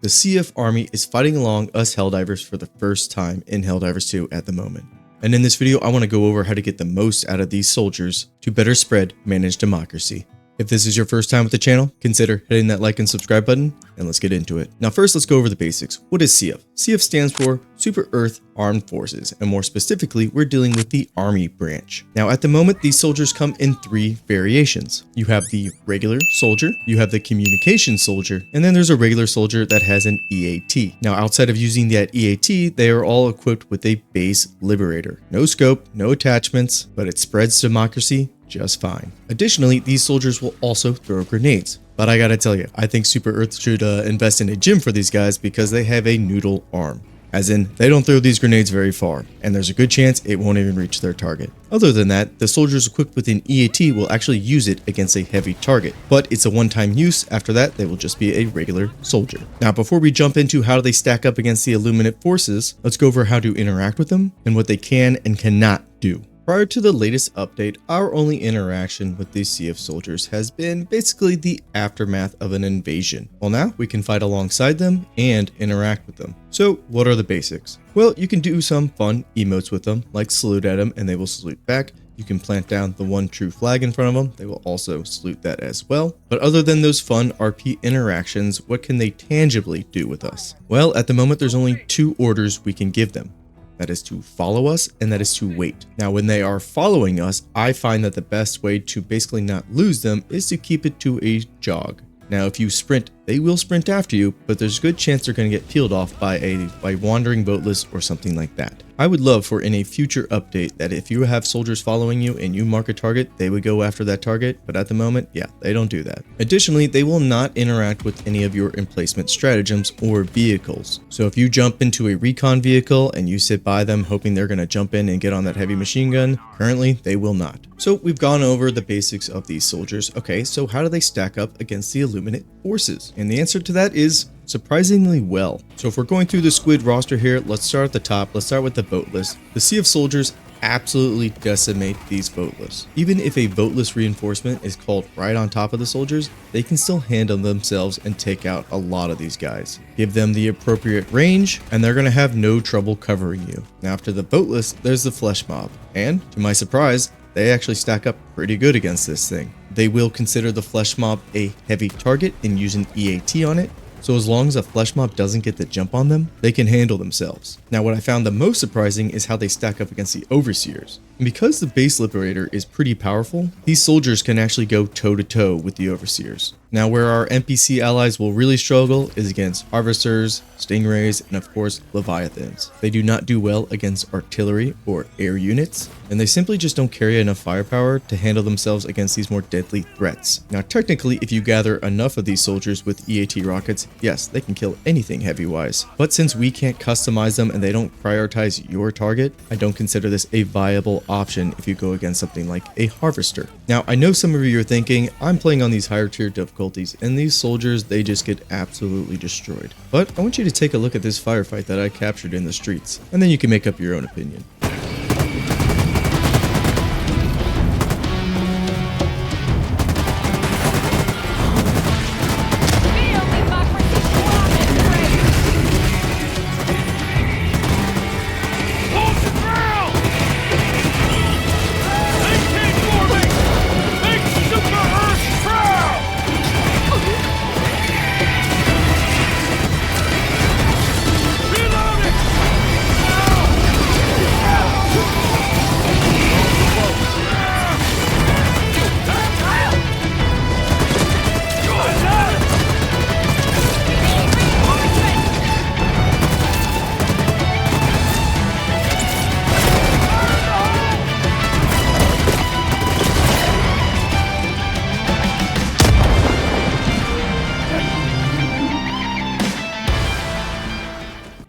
The SEAF army is fighting along us Helldivers for the first time in Helldivers 2 at the moment. And in this video, I want to go over how to get the most out of these soldiers to better spread managed democracy. If this is your first time with the channel, consider hitting that like and subscribe button, and let's get into it. Now first, let's go over the basics. What is SEAF? SEAF stands for Super Earth Armed Forces, and more specifically, we're dealing with the Army branch. Now at the moment, these soldiers come in 3 variations. You have the regular soldier, you have the communication soldier, and then there's a regular soldier that has an EAT. Now outside of using that EAT, they are all equipped with a base liberator. No scope, no attachments, but it spreads democracy just fine. Additionally, these soldiers will also throw grenades. But I gotta tell you, I think Super Earth should invest in a gym for these guys because they have a noodle arm. As in, they don't throw these grenades very far, and there's a good chance it won't even reach their target. Other than that, the soldiers equipped with an EAT will actually use it against a heavy target, but it's a one-time use. After that, they will just be a regular soldier. Now, before we jump into how they stack up against the Illuminate forces, let's go over how to interact with them and what they can and cannot do. Prior to the latest update, our only interaction with these SEAF soldiers has been basically the aftermath of an invasion. Well, now we can fight alongside them and interact with them. So what are the basics? Well, you can do some fun emotes with them, like salute at them and they will salute back. You can plant down the one true flag in front of them. They will also salute that as well. But other than those fun RP interactions, what can they tangibly do with us? Well, at the moment, there's only 2 orders we can give them. That is to follow us, and that is to wait. Now, when they are following us, I find that the best way to basically not lose them is to keep it to a jog. Now, if you sprint, they will sprint after you, but there's a good chance they're going to get peeled off by wandering boatless or something like that. I would love for in a future update that if you have soldiers following you and you mark a target, they would go after that target, but at the moment, yeah, they don't do that. Additionally, they will not interact with any of your emplacement stratagems or vehicles. So if you jump into a recon vehicle and you sit by them hoping they're going to jump in and get on that heavy machine gun, currently they will not. So we've gone over the basics of these soldiers. Okay, so how do they stack up against the Illuminate forces? And the answer to that is surprisingly well. So if we're going through the squid roster here, let's start at the top. Let's start with the boatless. The SEAF soldiers absolutely decimate these boatless. Even if a boatless reinforcement is called right on top of the soldiers, they can still handle themselves and take out a lot of these guys. Give them the appropriate range and they're going to have no trouble covering you. Now after the boatless, there's the flesh mob. And to my surprise, they actually stack up pretty good against this thing. They will consider the flesh mob a heavy target and use an EAT on it. So as long as a flesh mob doesn't get the jump on them, they can handle themselves. Now what I found the most surprising is how they stack up against the overseers. And because the base liberator is pretty powerful, these soldiers can actually go toe to toe with the overseers. Now where our NPC allies will really struggle is against harvesters, stingrays, and of course leviathans. They do not do well against artillery or air units, and they simply just don't carry enough firepower to handle themselves against these more deadly threats. Now technically, if you gather enough of these soldiers with EAT rockets, yes, they can kill anything heavy-wise. But since we can't customize them and they don't prioritize your target, I don't consider this a viable option if you go against something like a harvester. Now I know some of you are thinking, I'm playing on these higher tier difficulties and these soldiers, they just get absolutely destroyed. But I want you to take a look at this firefight that I captured in the streets, and then you can make up your own opinion.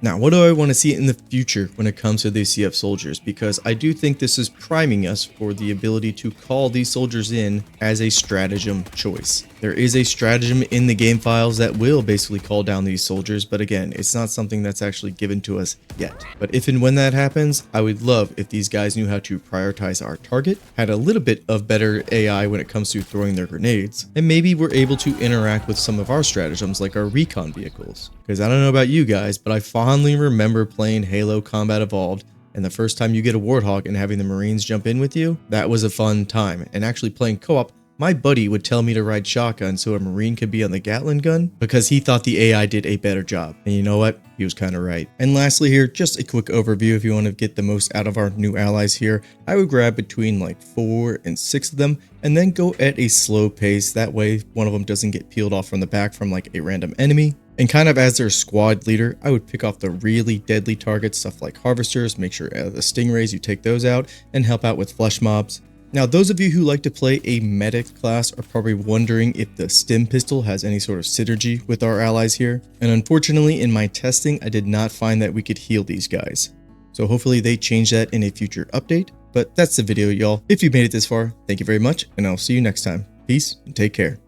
Now, what do I want to see in the future when it comes to these SEAF soldiers? Because I do think this is priming us for the ability to call these soldiers in as a stratagem choice. There is a stratagem in the game files that will basically call down these soldiers, but again, it's not something that's actually given to us yet. But if and when that happens, I would love if these guys knew how to prioritize our target, had a little bit of better AI when it comes to throwing their grenades, and maybe were able to interact with some of our stratagems like our recon vehicles. Because I don't know about you guys, but I fondly remember playing Halo Combat Evolved, and the first time you get a Warthog and having the Marines jump in with you, that was a fun time. And actually playing co-op, my buddy would tell me to ride shotgun so a Marine could be on the Gatling gun because he thought the AI did a better job. And you know what? He was kind of right. And lastly here, just a quick overview if you want to get the most out of our new allies here. I would grab between like 4 and 6 of them and then go at a slow pace. That way one of them doesn't get peeled off from the back from like a random enemy. And kind of as their squad leader, I would pick off the really deadly targets, stuff like harvesters, make sure the stingrays, you take those out and help out with flesh mobs. Now, those of you who like to play a medic class are probably wondering if the stim pistol has any sort of synergy with our allies here. And unfortunately, in my testing, I did not find that we could heal these guys. So hopefully they change that in a future update. But that's the video, y'all. If you made it this far, thank you very much, and I'll see you next time. Peace and take care.